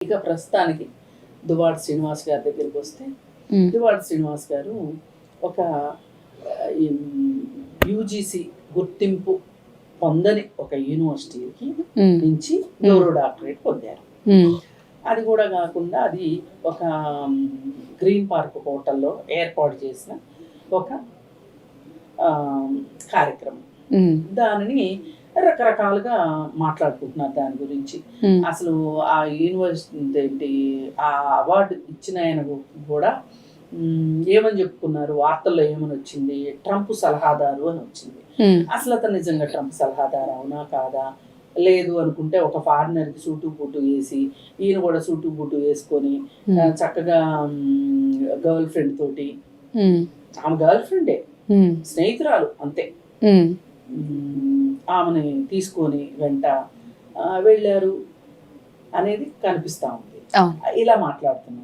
ఇక ప్రస్తుతానికి దువ్వాడ శ్రీనివాస్ గారి దగ్గరికి వస్తే దువ్వాడ శ్రీనివాస్ గారు ఒక యూజీసీ గుర్తింపు పొందని ఒక యూనివర్సిటీకి నుంచి గౌరవ డాక్టరేట్ పొందారు. అది కూడా కాకుండా అది ఒక గ్రీన్ పార్క్ హోటల్లో ఏర్పాటు చేసిన ఒక కార్యక్రమం. దానిని రకరకాలుగా మాట్లాడుకుంటున్నారు దాని గురించి. అసలు ఆ యూనివర్సిటీ ఏంటి, ఆ అవార్డు ఇచ్చిన ఆయన కూడా ఏమని చెప్పుకున్నారు, వార్తల్లో ఏమని వచ్చింది, ట్రంప్ సలహాదారు అని వచ్చింది. అసలు అతను నిజంగా ట్రంప్ సలహాదారు అవునా కాదా, లేదు అనుకుంటే ఒక ఫారినర్కి సూటు బూటు వేసి ఈయన కూడా సూటు బూటు వేసుకొని చక్కగా గర్ల్ ఫ్రెండ్ తోటి, ఆమె గర్ల్ ఫ్రెండే, స్నేహితురాలు అంతే, ఆమెని తీసుకొని వెంట వెళ్ళారు అనేది కనిపిస్తా ఉంది. ఇలా మాట్లాడుతున్నారు.